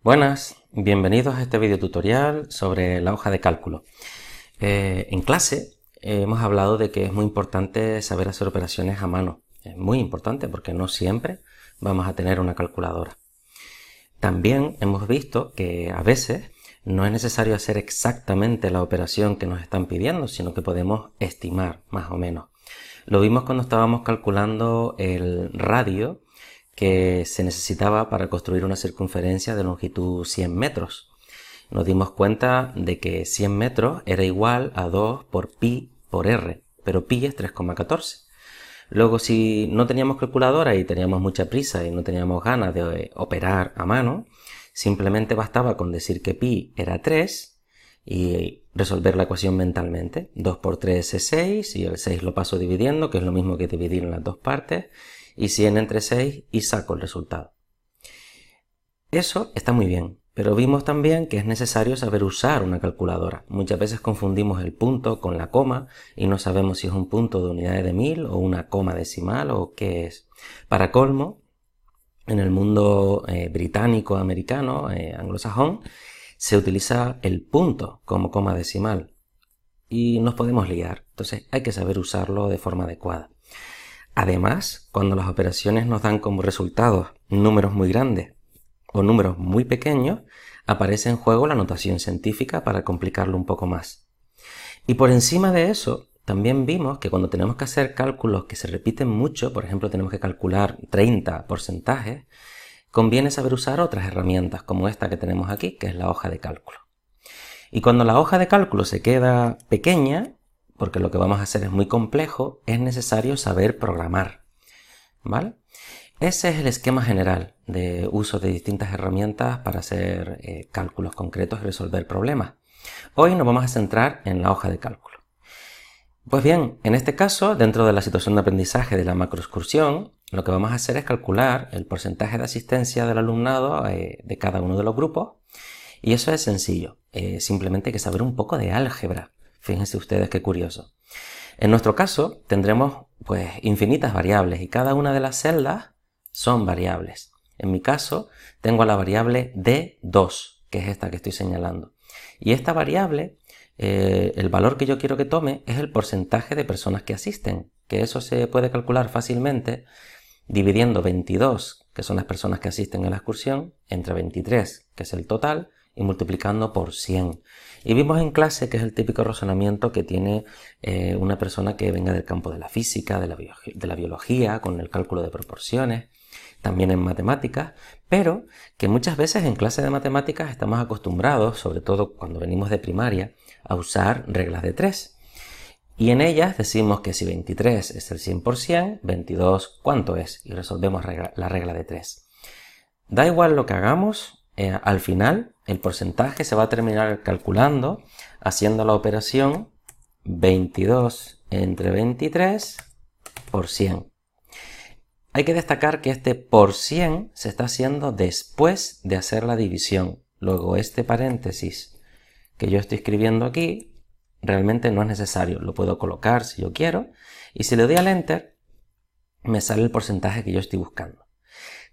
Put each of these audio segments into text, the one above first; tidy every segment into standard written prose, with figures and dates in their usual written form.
Buenas, bienvenidos a este video tutorial sobre la hoja de cálculo. En clase hemos hablado de que es muy importante saber hacer operaciones a mano. Es muy importante porque no siempre vamos a tener una calculadora. También hemos visto que a veces no es necesario hacer exactamente la operación que nos están pidiendo, sino que podemos estimar más o menos. Lo vimos cuando estábamos calculando el radio que se necesitaba para construir una circunferencia de longitud 100 metros. Nos dimos cuenta de que 100 metros era igual a 2 por pi por r, pero pi es 3,14. Luego, si no teníamos calculadora y teníamos mucha prisa y no teníamos ganas de operar a mano, simplemente bastaba con decir que pi era 3 y resolver la ecuación mentalmente. 2 por 3 es 6 y el 6 lo paso dividiendo, que es lo mismo que dividir en las dos partes, y 100 entre 6 y saco el resultado. Eso está muy bien, pero vimos también que es necesario saber usar una calculadora. Muchas veces confundimos el punto con la coma y no sabemos si es un punto de unidades de mil o una coma decimal o qué es. Para colmo, en el mundo británico, americano, anglosajón, se utiliza el punto como coma decimal y nos podemos liar. Entonces hay que saber usarlo de forma adecuada. Además, cuando las operaciones nos dan como resultados números muy grandes o números muy pequeños, aparece en juego la notación científica para complicarlo un poco más. Y por encima de eso, también vimos que cuando tenemos que hacer cálculos que se repiten mucho, por ejemplo, tenemos que calcular 30 porcentajes, conviene saber usar otras herramientas como esta que tenemos aquí, que es la hoja de cálculo. Y cuando la hoja de cálculo se queda pequeña, porque lo que vamos a hacer es muy complejo, es necesario saber programar, ¿vale? Ese es el esquema general de uso de distintas herramientas para hacer cálculos concretos y resolver problemas. Hoy nos vamos a centrar en la hoja de cálculo. Pues bien, en este caso, dentro de la situación de aprendizaje de la macroexcursión, lo que vamos a hacer es calcular el porcentaje de asistencia del alumnado de cada uno de los grupos, y eso es sencillo. Simplemente hay que saber un poco de álgebra. Fíjense ustedes qué curioso. En nuestro caso tendremos pues infinitas variables y cada una de las celdas son variables. En mi caso tengo la variable D2, que es esta que estoy señalando. Y esta variable, el valor que yo quiero que tome es el porcentaje de personas que asisten, que eso se puede calcular fácilmente dividiendo 22, que son las personas que asisten a la excursión, entre 23, que es el total, y multiplicando por 100. Y vimos en clase que es el típico razonamiento que tiene una persona que venga del campo de la física, de la biología, con el cálculo de proporciones, también en matemáticas, pero que muchas veces en clase de matemáticas estamos acostumbrados, sobre todo cuando venimos de primaria, a usar reglas de 3. Y en ellas decimos que si 23 es el 100%, 22 ¿cuánto es? Y resolvemos la regla de 3. Da igual lo que hagamos, al final el porcentaje se va a terminar calculando haciendo la operación 22 entre 23 por 100. Hay que destacar que este por 100 se está haciendo después de hacer la división. Luego este paréntesis que yo estoy escribiendo aquí realmente no es necesario. Lo puedo colocar si yo quiero y si le doy al Enter me sale el porcentaje que yo estoy buscando.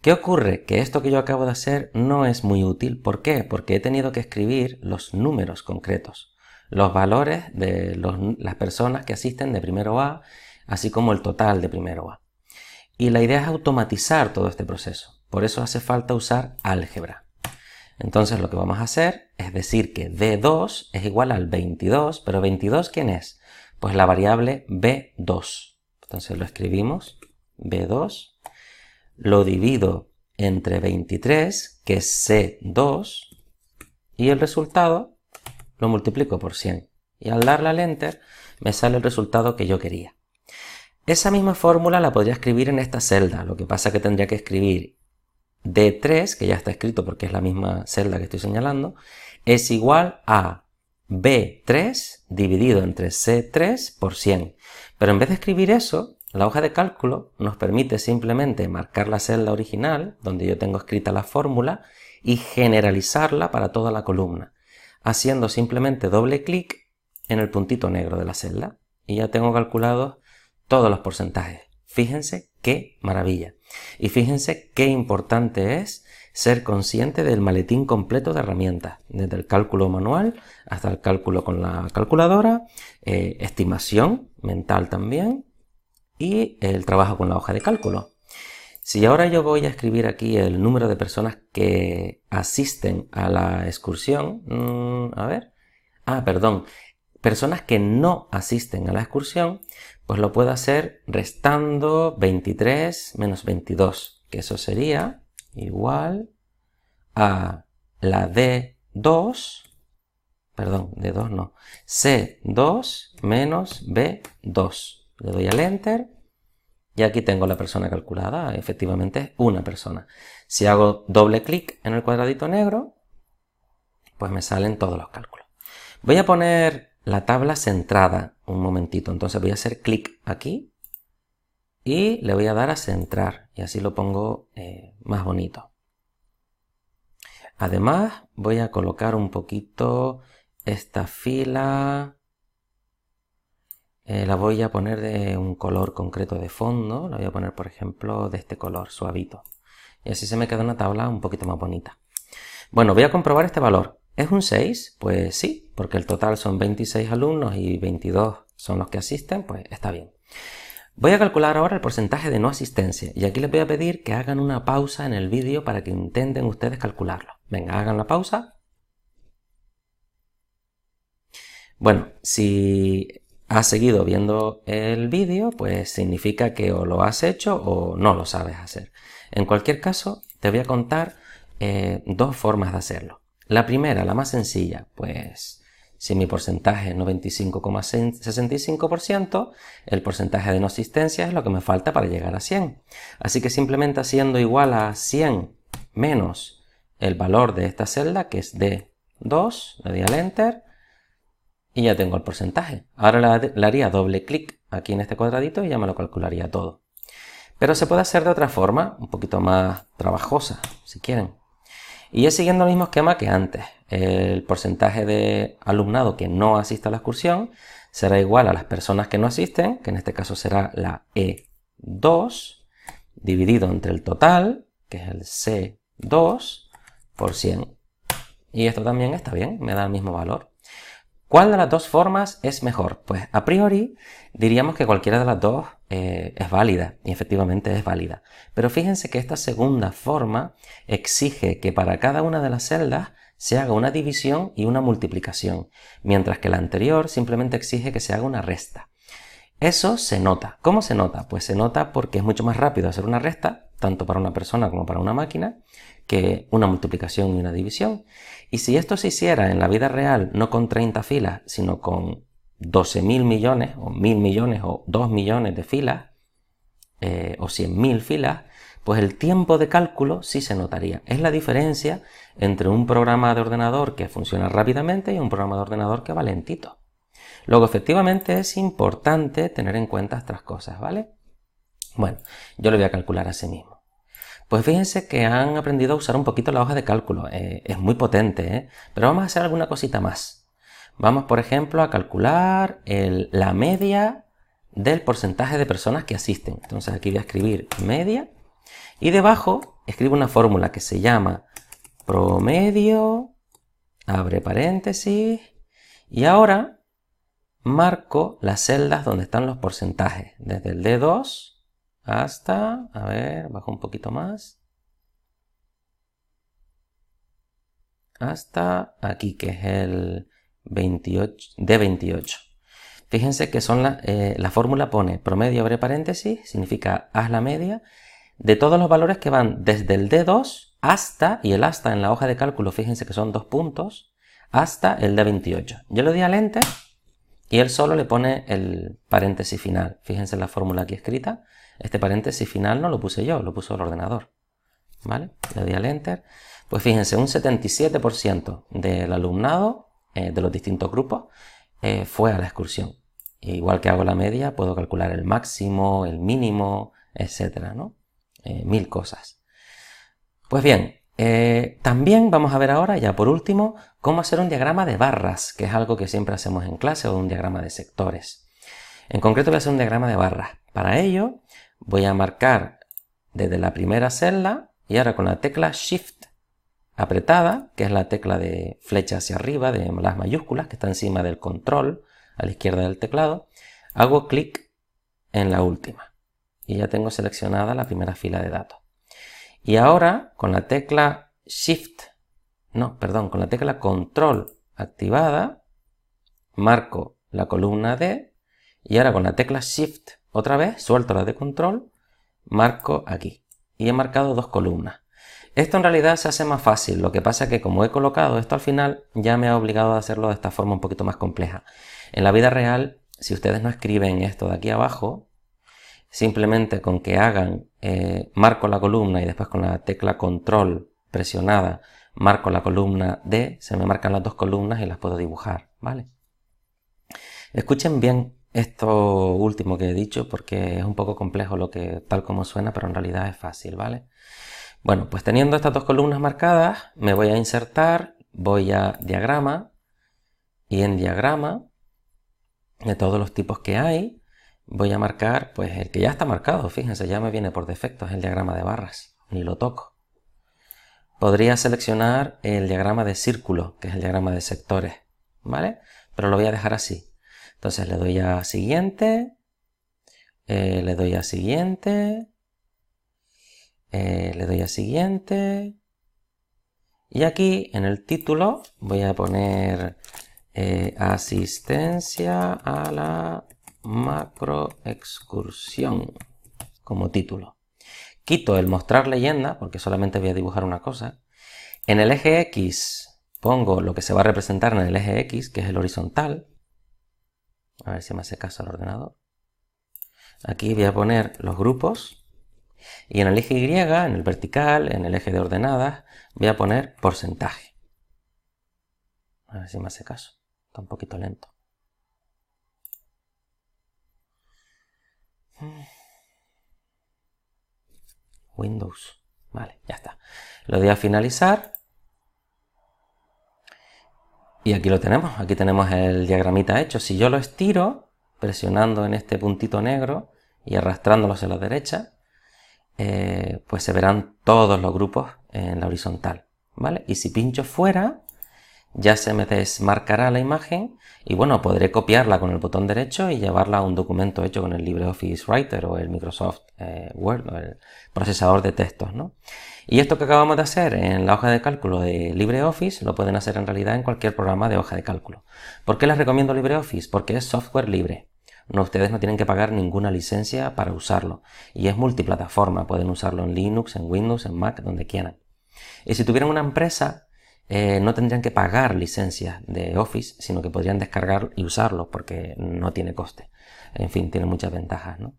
¿Qué ocurre? Que esto que yo acabo de hacer no es muy útil. ¿Por qué? Porque he tenido que escribir los números concretos, los valores de las personas que asisten de primero A, así como el total de primero A. Y la idea es automatizar todo este proceso. Por eso hace falta usar álgebra. Entonces lo que vamos a hacer es decir que D2 es igual al 22, pero 22 ¿quién es? Pues la variable B2. Entonces lo escribimos, B2. Lo divido entre 23, que es C2, y el resultado lo multiplico por 100. Y al darle al Enter me sale el resultado que yo quería. Esa misma fórmula la podría escribir en esta celda, lo que pasa es que tendría que escribir D3, que ya está escrito porque es la misma celda que estoy señalando, es igual a B3 dividido entre C3 por 100. Pero en vez de escribir eso, la hoja de cálculo nos permite simplemente marcar la celda original, donde yo tengo escrita la fórmula, y generalizarla para toda la columna, haciendo simplemente doble clic en el puntito negro de la celda. Y ya tengo calculados todos los porcentajes. Fíjense ¡Qué maravilla! Y fíjense qué importante es ser consciente del maletín completo de herramientas, desde el cálculo manual hasta el cálculo con la calculadora, estimación mental también y el trabajo con la hoja de cálculo. Si ahora yo voy a escribir aquí el número de personas que asisten a la excursión, personas que no asisten a la excursión, pues lo puedo hacer restando 23 menos 22, que eso sería igual a la C2 menos B2. Le doy al Enter y aquí tengo la persona calculada, efectivamente es una persona. Si hago doble clic en el cuadradito negro, pues me salen todos los cálculos. Voy a poner la tabla centrada un momentito, entonces voy a hacer clic aquí y le voy a dar a centrar y así lo pongo más bonito. Además voy a colocar un poquito esta fila, la voy a poner de un color concreto de fondo, la voy a poner por ejemplo de este color suavito y así se me queda una tabla un poquito más bonita. Bueno, voy a comprobar este valor. ¿Es un 6? Pues sí, porque el total son 26 alumnos y 22 son los que asisten, pues está bien. Voy a calcular ahora el porcentaje de no asistencia y aquí les voy a pedir que hagan una pausa en el vídeo para que intenten ustedes calcularlo. Venga, hagan la pausa. Bueno, si has seguido viendo el vídeo, pues significa que o lo has hecho o no lo sabes hacer. En cualquier caso, te voy a contar dos formas de hacerlo. La primera, la más sencilla, pues si mi porcentaje es 95,65%, el porcentaje de no asistencia es lo que me falta para llegar a 100. Así que simplemente haciendo igual a 100 menos el valor de esta celda, que es D2, le doy al Enter y ya tengo el porcentaje. Ahora le haría doble clic aquí en este cuadradito y ya me lo calcularía todo. Pero se puede hacer de otra forma, un poquito más trabajosa, si quieren. Y es siguiendo el mismo esquema que antes. El porcentaje de alumnado que no asiste a la excursión será igual a las personas que no asisten, que en este caso será la E2, dividido entre el total, que es el C2, por 100. Y esto también está bien, me da el mismo valor. ¿Cuál de las dos formas es mejor? Pues a priori diríamos que cualquiera de las dos es válida, y efectivamente es válida. Pero fíjense que esta segunda forma exige que para cada una de las celdas se haga una división y una multiplicación, mientras que la anterior simplemente exige que se haga una resta. Eso se nota. ¿Cómo se nota? Pues se nota porque es mucho más rápido hacer una resta, tanto para una persona como para una máquina, que una multiplicación y una división. Y si esto se hiciera en la vida real, no con 30 filas, sino con 12.000 millones, o 1.000 millones, o 2 millones de filas, o 100.000 filas, pues el tiempo de cálculo sí se notaría. Es la diferencia entre un programa de ordenador que funciona rápidamente y un programa de ordenador que va lentito. Luego, efectivamente, es importante tener en cuenta estas cosas, ¿vale? Bueno, yo lo voy a calcular así mismo. Pues fíjense que han aprendido a usar un poquito la hoja de cálculo. Es muy potente, pero vamos a hacer alguna cosita más. Vamos, por ejemplo, a calcular la media del porcentaje de personas que asisten. Entonces aquí voy a escribir media y debajo escribo una fórmula que se llama promedio, abre paréntesis, y ahora marco las celdas donde están los porcentajes, desde el D2 hasta, a ver, bajo un poquito más, hasta aquí, que es el 28, D28. Fíjense que son la fórmula pone promedio, abre paréntesis, significa haz la media de todos los valores que van desde el D2 hasta, y el hasta en la hoja de cálculo, fíjense que son 2 puntos, hasta el D28. Yo le doy al Enter y él solo le pone el paréntesis final. Fíjense la fórmula aquí escrita. Este paréntesis final no lo puse yo, lo puso el ordenador. ¿Vale? Le doy al Enter. Pues fíjense, un 77% del alumnado de los distintos grupos fue a la excursión. Igual que hago la media, puedo calcular el máximo, el mínimo, etcétera, ¿no? 1000 cosas. Pues bien, también vamos a ver ahora, ya por último, cómo hacer un diagrama de barras, que es algo que siempre hacemos en clase, o un diagrama de sectores. En concreto voy a hacer un diagrama de barras. Para ello, voy a marcar desde la primera celda y ahora con la tecla Shift apretada, que es la tecla de flecha hacia arriba de las mayúsculas que está encima del control a la izquierda del teclado, hago clic en la última y ya tengo seleccionada la primera fila de datos. Y ahora con la tecla con la tecla Control activada, marco la columna D y ahora con la tecla Shift otra vez, suelto la de Control, marco aquí y he marcado dos columnas. Esto en realidad se hace más fácil, lo que pasa es que como he colocado esto al final, ya me ha obligado a hacerlo de esta forma un poquito más compleja. En la vida real, si ustedes no escriben esto de aquí abajo, simplemente con que hagan, marco la columna y después con la tecla Control presionada, marco la columna D, se me marcan las dos columnas y las puedo dibujar, ¿vale? Escuchen bien esto último que he dicho porque es un poco complejo tal como suena, pero en realidad es fácil, ¿vale? Bueno, pues teniendo estas dos columnas marcadas, me voy a insertar, voy a diagrama y en diagrama, de todos los tipos que hay, voy a marcar pues el que ya está marcado, fíjense, ya me viene por defecto, es el diagrama de barras, ni lo toco. Podría seleccionar el diagrama de círculo, que es el diagrama de sectores, ¿vale? Pero lo voy a dejar así. Entonces le doy a siguiente, le doy a siguiente, le doy a siguiente y aquí en el título voy a poner asistencia a la macroexcursión como título. Quito el mostrar leyenda porque solamente voy a dibujar una cosa. En el eje X pongo lo que se va a representar en el eje X, que es el horizontal. A ver si me hace caso el ordenador. Aquí voy a poner los grupos. Y en el eje Y, en el vertical, en el eje de ordenadas, voy a poner porcentaje. A ver si me hace caso. Está un poquito lento. Windows. Vale, ya está. Lo doy a finalizar. Y aquí lo tenemos. Aquí tenemos el diagramita hecho. Si yo lo estiro, presionando en este puntito negro y arrastrándolo hacia la derecha, pues se verán todos los grupos en la horizontal, ¿vale? Y si pincho fuera, ya se me desmarcará la imagen y bueno, podré copiarla con el botón derecho y llevarla a un documento hecho con el LibreOffice Writer o el Microsoft Word o el procesador de textos, ¿no? Y esto que acabamos de hacer en la hoja de cálculo de LibreOffice lo pueden hacer en realidad en cualquier programa de hoja de cálculo. ¿Por qué les recomiendo LibreOffice? Porque es software libre. Ustedes no tienen que pagar ninguna licencia para usarlo. Y es multiplataforma. Pueden usarlo en Linux, en Windows, en Mac, donde quieran. Y si tuvieran una empresa, no tendrían que pagar licencias de Office, sino que podrían descargar y usarlo porque no tiene coste. En fin, tiene muchas ventajas, ¿no?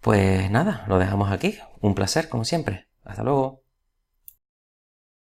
Pues nada, lo dejamos aquí. Un placer, como siempre. Hasta luego.